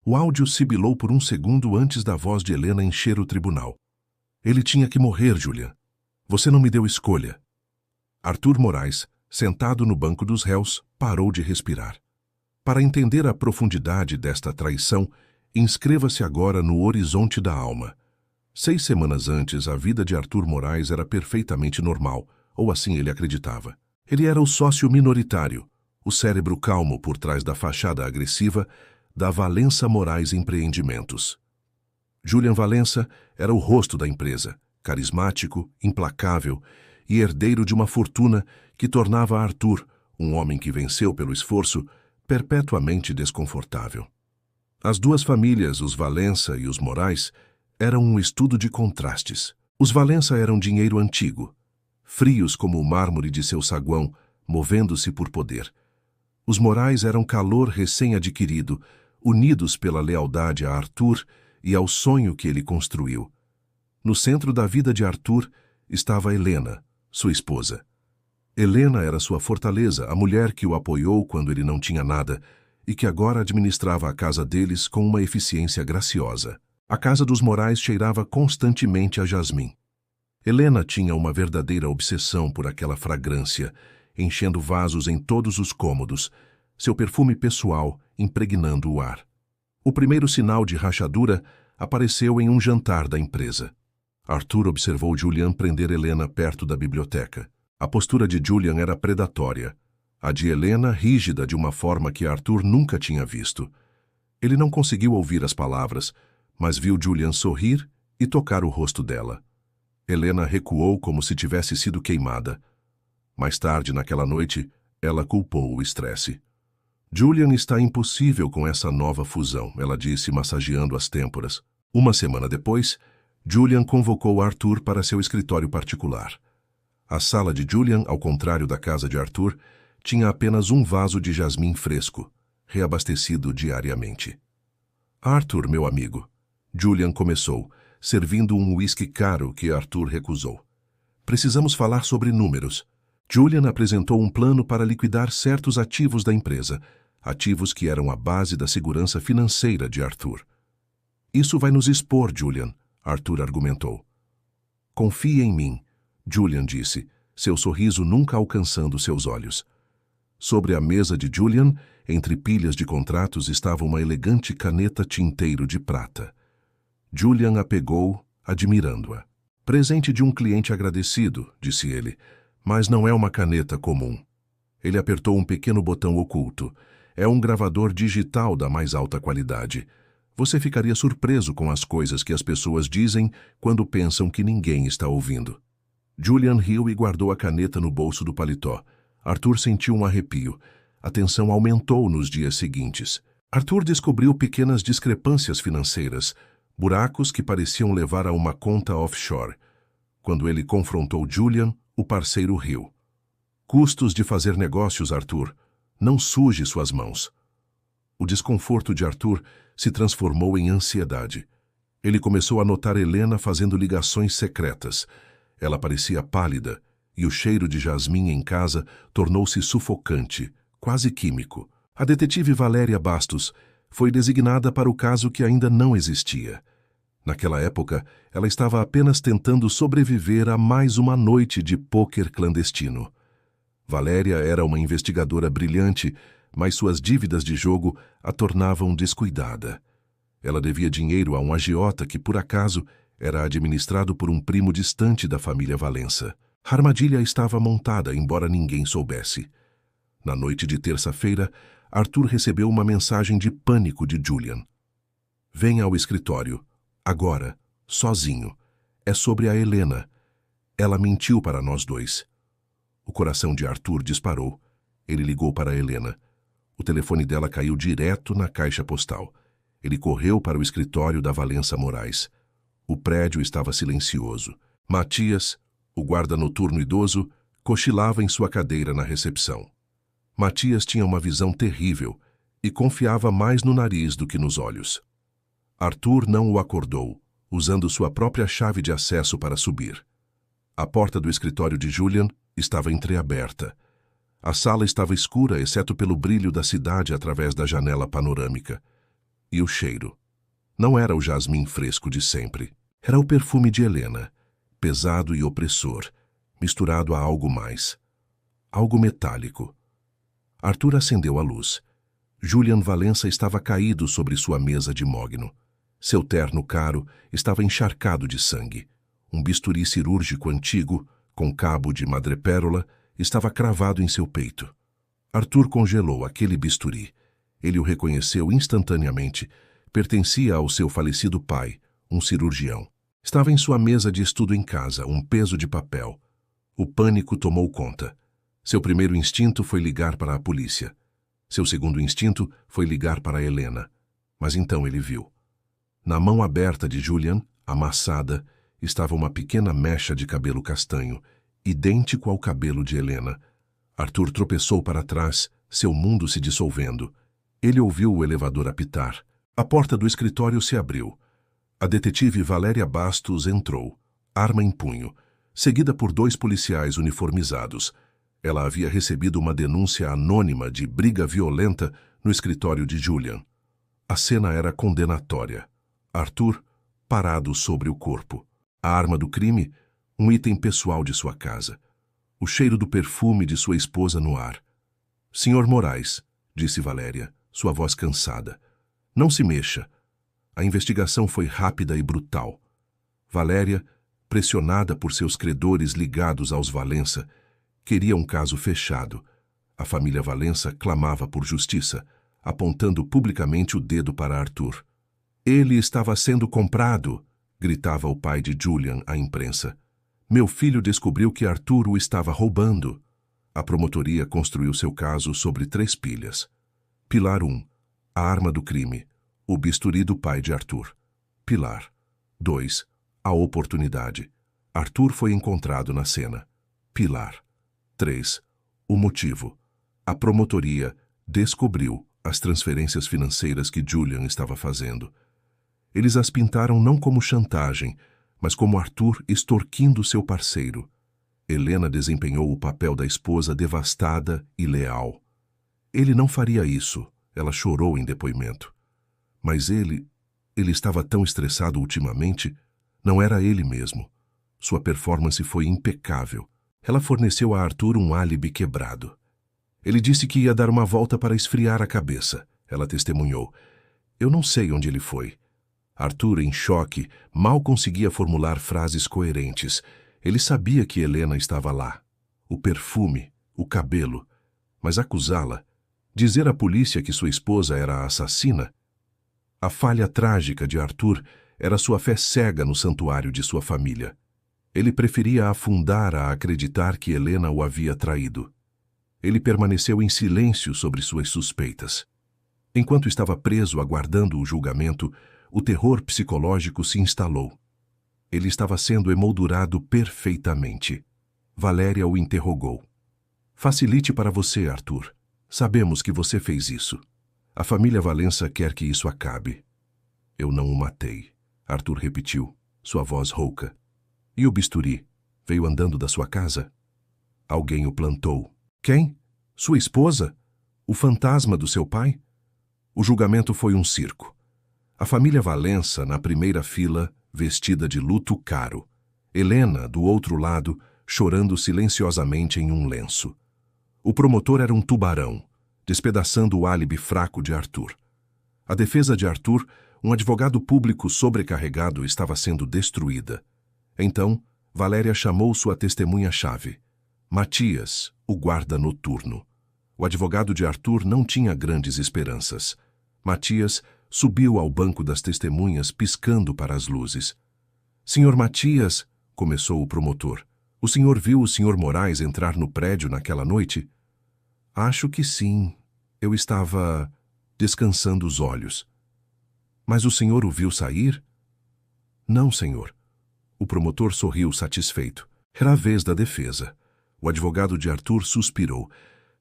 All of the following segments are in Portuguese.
O áudio sibilou por um segundo antes da voz de Helena encher o tribunal. Ele tinha que morrer, Julian. Você não me deu escolha. Arthur Moraes, sentado no banco dos réus, parou de respirar. Para entender a profundidade desta traição, inscreva-se agora no horizonte da alma. 6 semanas antes, a vida de Arthur Moraes era perfeitamente normal, ou assim ele acreditava. Ele era o sócio minoritário, o cérebro calmo por trás da fachada agressiva da Valença Moraes Empreendimentos. Julian Valença era o rosto da empresa, carismático, implacável e herdeiro de uma fortuna que tornava Arthur, um homem que venceu pelo esforço, perpetuamente desconfortável. As duas famílias, os Valença e os Moraes, eram um estudo de contrastes. Os Valença eram dinheiro antigo, frios como o mármore de seu saguão, movendo-se por poder. Os Moraes eram calor recém-adquirido, unidos pela lealdade a Arthur e ao sonho que ele construiu. No centro da vida de Arthur estava Helena, sua esposa. Helena era sua fortaleza, a mulher que o apoiou quando ele não tinha nada e que agora administrava a casa deles com uma eficiência graciosa. A casa dos Moraes cheirava constantemente a jasmim. Helena tinha uma verdadeira obsessão por aquela fragrância, enchendo vasos em todos os cômodos, seu perfume pessoal impregnando o ar. O primeiro sinal de rachadura apareceu em um jantar da empresa. Arthur observou Julian prender Helena perto da biblioteca. A postura de Julian era predatória, a de Helena rígida de uma forma que Arthur nunca tinha visto. Ele não conseguiu ouvir as palavras, mas viu Julian sorrir e tocar o rosto dela. Helena recuou como se tivesse sido queimada. Mais tarde, naquela noite, ela culpou o estresse. Julian está impossível com essa nova fusão, ela disse, massageando as têmporas. Uma semana depois, Julian convocou Arthur para seu escritório particular. A sala de Julian, ao contrário da casa de Arthur, tinha apenas um vaso de jasmim fresco, reabastecido diariamente. Arthur, meu amigo, Julian começou, servindo um uísque caro que Arthur recusou. Precisamos falar sobre números. Julian apresentou um plano para liquidar certos ativos da empresa, ativos que eram a base da segurança financeira de Arthur. Isso vai nos expor, Julian, Arthur argumentou. Confie em mim, Julian disse, seu sorriso nunca alcançando seus olhos. Sobre a mesa de Julian, entre pilhas de contratos, estava uma elegante caneta tinteiro de prata. Julian a pegou, admirando-a. Presente de um cliente agradecido, disse ele, mas não é uma caneta comum. Ele apertou um pequeno botão oculto. É um gravador digital da mais alta qualidade. Você ficaria surpreso com as coisas que as pessoas dizem quando pensam que ninguém está ouvindo. Julian riu e guardou a caneta no bolso do paletó. Arthur sentiu um arrepio. A tensão aumentou nos dias seguintes. Arthur descobriu pequenas discrepâncias financeiras, buracos que pareciam levar a uma conta offshore. Quando ele confrontou Julian, o parceiro riu. Custos de fazer negócios, Arthur. Não suje suas mãos. O desconforto de Arthur se transformou em ansiedade. Ele começou a notar Helena fazendo ligações secretas. Ela parecia pálida, e o cheiro de jasmim em casa tornou-se sufocante, quase químico. A detetive Valéria Bastos foi designada para o caso que ainda não existia. Naquela época, ela estava apenas tentando sobreviver a mais uma noite de pôquer clandestino. Valéria era uma investigadora brilhante, mas suas dívidas de jogo a tornavam descuidada. Ela devia dinheiro a um agiota que, por acaso, era administrado por um primo distante da família Valença. A armadilha estava montada, embora ninguém soubesse. Na noite de terça-feira, Arthur recebeu uma mensagem de pânico de Julian. Venha ao escritório. Agora, sozinho. É sobre a Helena. Ela mentiu para nós dois. O coração de Arthur disparou. Ele ligou para a Helena. O telefone dela caiu direto na caixa postal. Ele correu para o escritório da Valença Moraes. O prédio estava silencioso. Matias, o guarda noturno idoso, cochilava em sua cadeira na recepção. Matias tinha uma visão terrível e confiava mais no nariz do que nos olhos. Arthur não o acordou, usando sua própria chave de acesso para subir. A porta do escritório de Julian estava entreaberta. A sala estava escura, exceto pelo brilho da cidade através da janela panorâmica. E o cheiro? Não era o jasmim fresco de sempre. Era o perfume de Helena, pesado e opressor, misturado a algo mais. Algo metálico. Arthur acendeu a luz. Julian Valença estava caído sobre sua mesa de mogno. Seu terno caro estava encharcado de sangue. Um bisturi cirúrgico antigo, com cabo de madrepérola, estava cravado em seu peito. Arthur congelou aquele bisturi. Ele o reconheceu instantaneamente. Pertencia ao seu falecido pai, um cirurgião. Estava em sua mesa de estudo em casa, um peso de papel. O pânico tomou conta. Seu primeiro instinto foi ligar para a polícia. Seu segundo instinto foi ligar para Helena. Mas então ele viu. Na mão aberta de Julian, amassada, estava uma pequena mecha de cabelo castanho, idêntico ao cabelo de Helena. Arthur tropeçou para trás, seu mundo se dissolvendo. Ele ouviu o elevador apitar. A porta do escritório se abriu. A detetive Valéria Bastos entrou, arma em punho, seguida por 2 policiais uniformizados. Ela havia recebido uma denúncia anônima de briga violenta no escritório de Julian. A cena era condenatória. Arthur, parado sobre o corpo. A arma do crime, um item pessoal de sua casa. O cheiro do perfume de sua esposa no ar. "Senhor Moraes", disse Valéria, sua voz cansada. "Não se mexa." A investigação foi rápida e brutal. Valéria, pressionada por seus credores ligados aos Valença, queria um caso fechado. A família Valença clamava por justiça, apontando publicamente o dedo para Arthur. "Ele estava sendo comprado", gritava o pai de Julian à imprensa. "Meu filho descobriu que Arthur o estava roubando." A promotoria construiu seu caso sobre 3 pilhas. Pilar 1. A arma do crime. O bisturi do pai de Arthur. Pilar 2. A oportunidade. Arthur foi encontrado na cena. Pilar 3. O motivo. A promotoria descobriu as transferências financeiras que Julian estava fazendo. Eles as pintaram não como chantagem, mas como Arthur extorquindo seu parceiro. Helena desempenhou o papel da esposa devastada e leal. Ele não faria isso, ela chorou em depoimento. Mas ele estava tão estressado ultimamente, não era ele mesmo. Sua performance foi impecável. Ela forneceu a Arthur um álibi quebrado. Ele disse que ia dar uma volta para esfriar a cabeça. Ela testemunhou. "Eu não sei onde ele foi." Arthur, em choque, mal conseguia formular frases coerentes. Ele sabia que Helena estava lá. O perfume, o cabelo. Mas acusá-la, dizer à polícia que sua esposa era a assassina? A falha trágica de Arthur era sua fé cega no santuário de sua família. Ele preferia afundar a acreditar que Helena o havia traído. Ele permaneceu em silêncio sobre suas suspeitas. Enquanto estava preso aguardando o julgamento, o terror psicológico se instalou. Ele estava sendo emoldurado perfeitamente. Valéria o interrogou. "Facilite para você, Arthur. Sabemos que você fez isso. A família Valença quer que isso acabe." "Eu não o matei", Arthur repetiu, sua voz rouca. "E o bisturi? Veio andando da sua casa?" "Alguém o plantou." "Quem? Sua esposa? O fantasma do seu pai?" O julgamento foi um circo. A família Valença, na primeira fila, vestida de luto caro. Helena, do outro lado, chorando silenciosamente em um lenço. O promotor era um tubarão, despedaçando o álibi fraco de Arthur. A defesa de Arthur, um advogado público sobrecarregado, estava sendo destruída. Então, Valéria chamou sua testemunha-chave, Matias, o guarda noturno. O advogado de Arthur não tinha grandes esperanças. Matias subiu ao banco das testemunhas, piscando para as luzes. "Senhor Matias", começou o promotor, "o senhor viu o senhor Moraes entrar no prédio naquela noite?" "Acho que sim. Eu estava descansando os olhos." "Mas o senhor o viu sair?" "Não, senhor." O promotor sorriu satisfeito. Era a vez da defesa. O advogado de Arthur suspirou.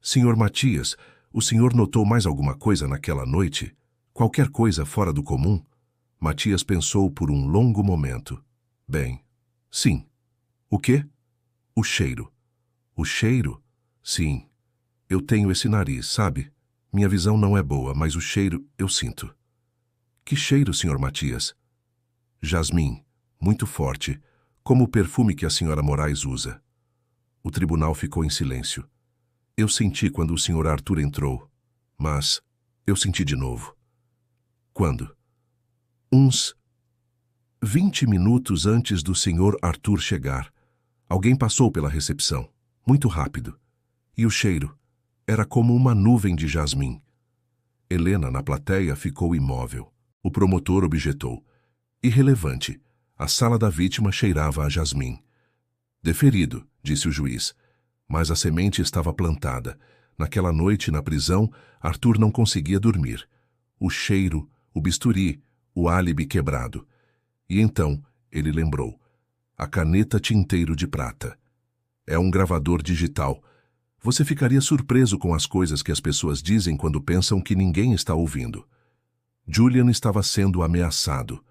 "Senhor Matias, o senhor notou mais alguma coisa naquela noite? Qualquer coisa fora do comum?" Matias pensou por um longo momento. "Bem, sim." "O quê?" "O cheiro." "O cheiro?" "Sim. Eu tenho esse nariz, sabe? Minha visão não é boa, mas o cheiro eu sinto." Que cheiro, Sr. Matias? Jasmim, muito forte, como o perfume que a Sra. Moraes usa. O tribunal ficou em silêncio. Eu senti quando o Sr. Arthur entrou, mas eu senti de novo. Quando? Uns 20 minutos antes do Sr. Arthur chegar, alguém passou pela recepção, muito rápido, e o cheiro era como uma nuvem de jasmim. Helena, na plateia, ficou imóvel. O promotor objetou. Irrelevante. A sala da vítima cheirava a jasmim. Deferido, disse o juiz. Mas a semente estava plantada. Naquela noite, na prisão, Arthur não conseguia dormir. O cheiro, o bisturi, o álibi quebrado. E então, ele lembrou. A caneta tinteiro de prata. É um gravador digital. Você ficaria surpreso com as coisas que as pessoas dizem quando pensam que ninguém está ouvindo. Julian estava sendo ameaçado.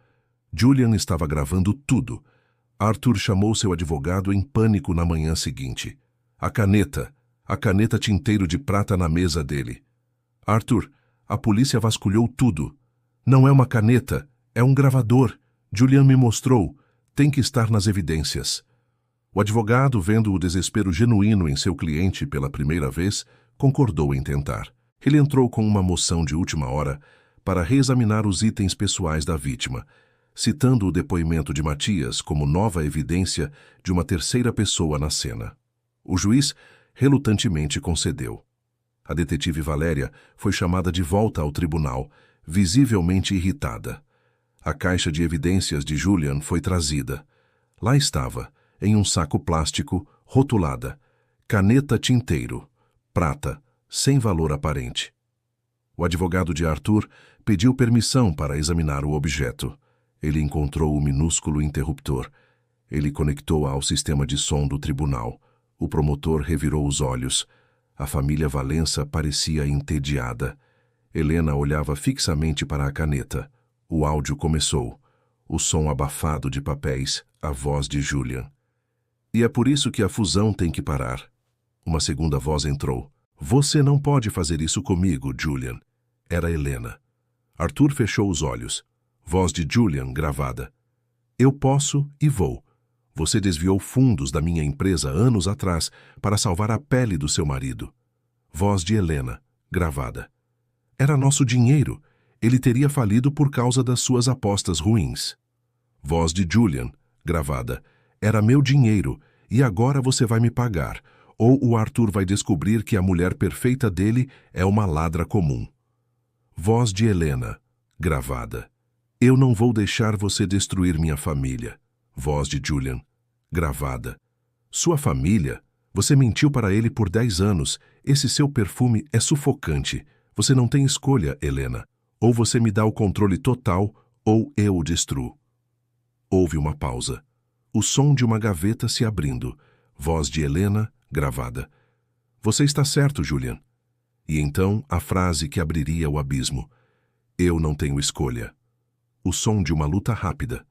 Julian estava gravando tudo. Arthur chamou seu advogado em pânico na manhã seguinte. A caneta tinteiro de prata na mesa dele. Arthur, a polícia vasculhou tudo. Não é uma caneta, é um gravador. Julian me mostrou. Tem que estar nas evidências. O advogado, vendo o desespero genuíno em seu cliente pela primeira vez, concordou em tentar. Ele entrou com uma moção de última hora para reexaminar os itens pessoais da vítima, citando o depoimento de Matias como nova evidência de uma terceira pessoa na cena. O juiz relutantemente concedeu. A detetive Valéria foi chamada de volta ao tribunal, visivelmente irritada. A caixa de evidências de Julian foi trazida. Lá estava, em um saco plástico, rotulada, caneta tinteiro, prata, sem valor aparente. O advogado de Arthur pediu permissão para examinar o objeto. Ele encontrou o minúsculo interruptor. Ele conectou ao sistema de som do tribunal. O promotor revirou os olhos. A família Valença parecia entediada. Helena olhava fixamente para a caneta. O áudio começou. O som abafado de papéis, a voz de Julian. E é por isso que a fusão tem que parar. Uma segunda voz entrou. Você não pode fazer isso comigo, Julian. Era Helena. Arthur fechou os olhos. Voz de Julian gravada. Eu posso e vou. Você desviou fundos da minha empresa anos atrás para salvar a pele do seu marido. Voz de Helena, gravada. Era nosso dinheiro. Ele teria falido por causa das suas apostas ruins. Voz de Julian, gravada. Era meu dinheiro, e agora você vai me pagar, ou o Arthur vai descobrir que a mulher perfeita dele é uma ladra comum. Voz de Helena, gravada. Eu não vou deixar você destruir minha família. Voz de Julian, gravada. Sua família? Você mentiu para ele por 10 anos. Esse seu perfume é sufocante. Você não tem escolha, Helena. Ou você me dá o controle total, ou eu o destruo. Houve uma pausa. O som de uma gaveta se abrindo. Voz de Helena, gravada. Você está certo, Julian. E então a frase que abriria o abismo. Eu não tenho escolha. O som de uma luta rápida.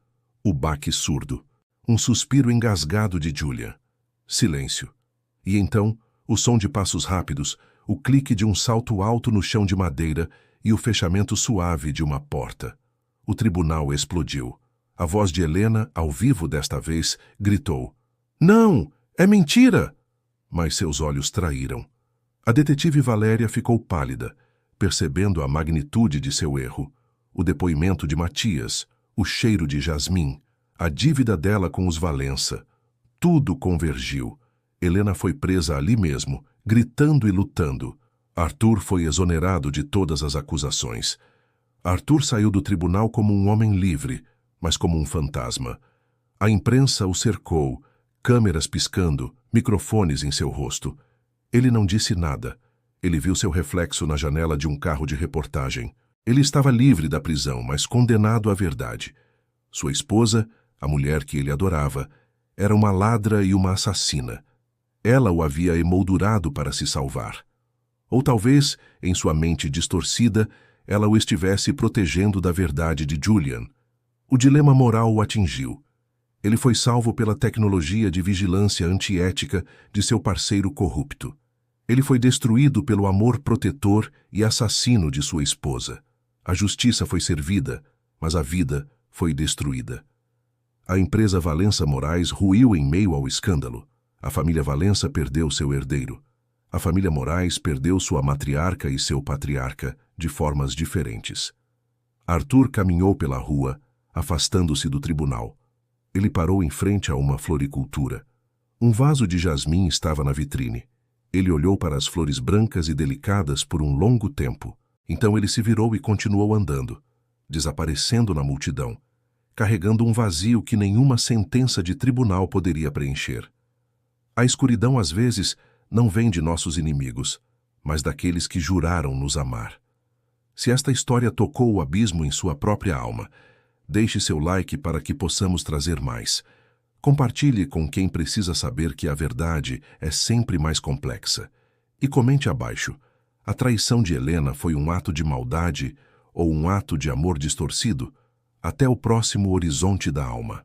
O baque surdo. Um suspiro engasgado de Julian. Silêncio. E então, o som de passos rápidos, o clique de um salto alto no chão de madeira e o fechamento suave de uma porta. O tribunal explodiu. A voz de Helena, ao vivo desta vez, gritou. Não! É mentira! Mas seus olhos traíram. A detetive Valéria ficou pálida, percebendo a magnitude de seu erro. O depoimento de Matias, o cheiro de jasmim, a dívida dela com os Valença. Tudo convergiu. Helena foi presa ali mesmo, gritando e lutando. Arthur foi exonerado de todas as acusações. Arthur saiu do tribunal como um homem livre, mas como um fantasma. A imprensa o cercou, câmeras piscando, microfones em seu rosto. Ele não disse nada. Ele viu seu reflexo na janela de um carro de reportagem. Ele estava livre da prisão, mas condenado à verdade. Sua esposa, a mulher que ele adorava, era uma ladra e uma assassina. Ela o havia emoldurado para se salvar. Ou talvez, em sua mente distorcida, ela o estivesse protegendo da verdade de Julian. O dilema moral o atingiu. Ele foi salvo pela tecnologia de vigilância antiética de seu parceiro corrupto. Ele foi destruído pelo amor protetor e assassino de sua esposa. A justiça foi servida, mas a vida foi destruída. A empresa Valença Moraes ruiu em meio ao escândalo. A família Valença perdeu seu herdeiro. A família Moraes perdeu sua matriarca e seu patriarca, de formas diferentes. Arthur caminhou pela rua, afastando-se do tribunal. Ele parou em frente a uma floricultura. Um vaso de jasmim estava na vitrine. Ele olhou para as flores brancas e delicadas por um longo tempo. Então ele se virou e continuou andando, desaparecendo na multidão, carregando um vazio que nenhuma sentença de tribunal poderia preencher. A escuridão, às vezes, não vem de nossos inimigos, mas daqueles que juraram nos amar. Se esta história tocou o abismo em sua própria alma, deixe seu like para que possamos trazer mais. Compartilhe com quem precisa saber que a verdade é sempre mais complexa. E comente abaixo: a traição de Helena foi um ato de maldade ou um ato de amor distorcido? Até o próximo Horizonte da Alma.